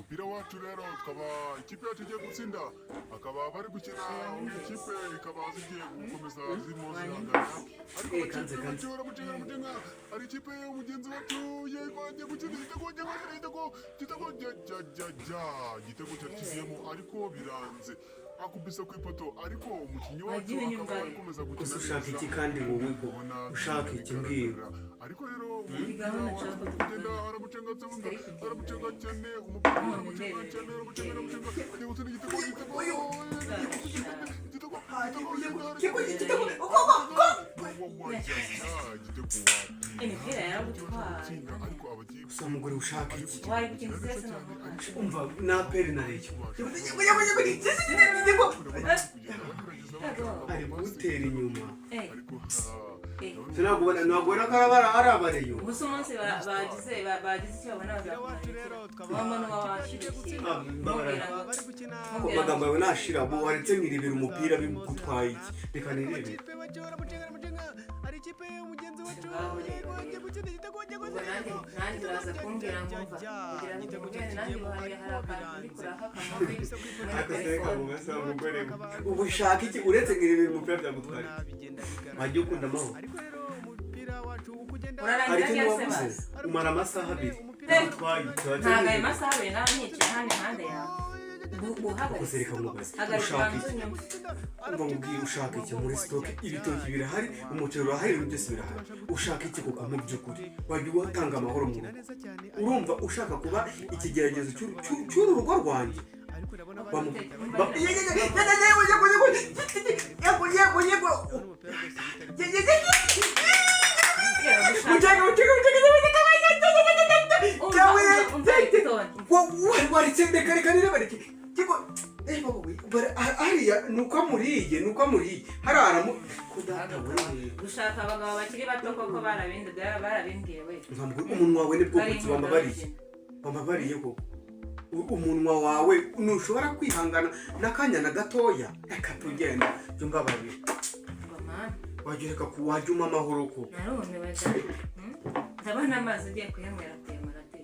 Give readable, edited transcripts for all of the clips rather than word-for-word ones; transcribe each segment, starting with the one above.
umupira wacu rero tukaba ikipe yacu igiye gutsinda akaba bari gukina ikipe ikaba zigiye gukomeza zirimo zihangana ariko bamucenga hari ikipe umugenzi wacu yego agiye gukina igitego igitego cyakiziyemo ariko biranze akubise ku ipoto ariko umukinnyi wacu akaba akomeza gukina ushaka iki kandi wowe go ushaka iki mbwira ariko rero kugenda aramucenga cyane umupira aramucenga cyane agiye gutsinda igitego umugore ushaka iki umva na peri na rege ari gutera inyuma sinagubona nagubona ko ari abareyo gusa umunsi bagize icyo babona bazakubona ko magambo yawe nashira bo waretse nkirebera umupira bigutwaye iki reka nirebe ari ikipe y'umugenzi wacu nanjye uraza kumbwira ngo mva kugira ngo umubwire nanjye hari akantu uri kurahaka ubu ushaka iki uretse nkirebera umupira byagutwaye wajya ukunda amahoro urarangira byose bazi umara amasaha abiri ntabwo ayo masaha abiri nawe nyicaye hano impande yawe kuzereka umugozi ushaka iki muri stoke ibitoki birahari umuceri urahari ibintu byose birahari ushaka iki kuko mu by'ukuri wajya utanga amahoro mu rugo urumva ushaka kuba ikigeragezo cy'uru rugo rwanjye hariya nuko amuriye harara gushaka abagabo bakiri bato koko barabimbwiye we umunwa wawe nibwo kuki bambabariye koko umunwa wawe ntushobora kwihangana n'akanya na gatoya reka tugenda jya umbabarira wagereka ku wajya umpa amahoro koko ndabona amazi ugiye kuyanywera atuyemura ate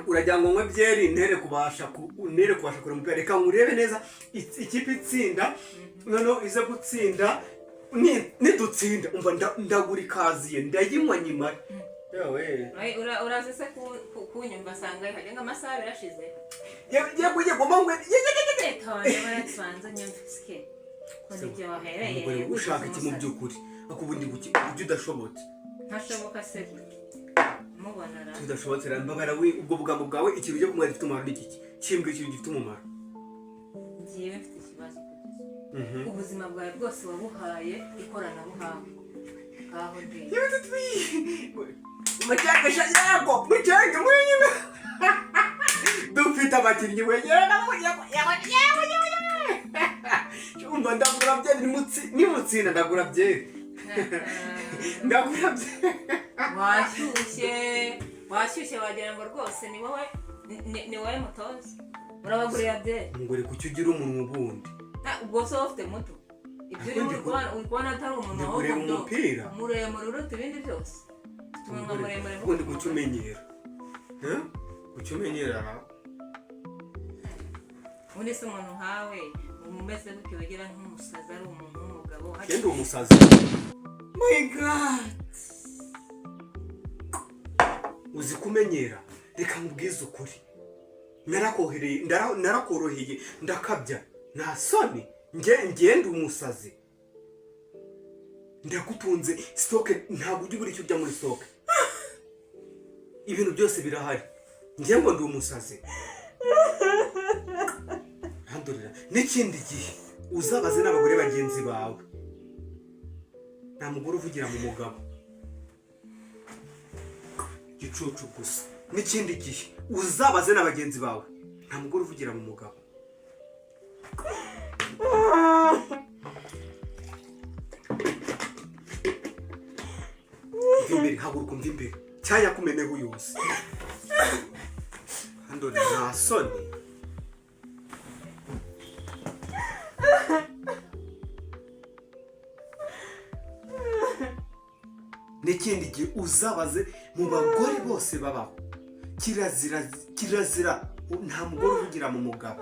uragira ngo nkwe byeri ntere kubasha kureba umupira reka nkurebe neza ikipe itsinda noneho ize gutsinda nidutsinda umva ndagura ikaziye ndayinywa nyuma urazi se kunyumva asanga hajya nk'amasaha birashize ushaka iki mu by'ukuri ako ubundi ujya udashobotse ntashoboka se mubonara tudashobotse mbabara we ubwo bugambo bwawe ikintu cyo kumwara gifite umumaro n'iki kimbwa ikintu gifite umumaro ngiye mfite ikibazo kugeza ubuzima bwawe bwose wabuhaye ikoranabuhanga aho ndiye mucyagasha yego mucyaga mwenyine dufite abakinnyi wenyine umva ndagura byeri nimutsinda ndagura byeri ndagura byeri washyushye wagira ngo rwose ni wowe mutoza urabagurira byeri ngore kuki ugira umunwa ubundi ubwo se ufite muto ibyo uri kubona atari umuntu umupira muremure uruta ibindi byose umunwa muremure ubundi kuki umenyera ubundi se umuntu nkawe umeze gutyo wigira nk'umusazi ari umuntu w'umugabo genda uwo musazi my god uzi kumenyera reka nkubwize ukuri narakoroheye ndakabya nta soni ngenda umusazi ndagutunze stoke ntabwo ujya ubura icyo ujya muri stoke ibintu byose birahari ngiye ngo ndi umusazi handurira n'ikindi gihe uzabaze n'abagore bagenzi bawe nta mugore uvugira mu mugabo gicucu gusa n'ikindi gihe uzabaze n'abagenzi bawe nta mugore uvugira mu mugabo imbere haguruka umva imbere cyanya kumeneho yose handurira nta soni n'ikindi gihe uzabaze mu bagore bose babaho kirazira nta mugore uvugira mu mugabo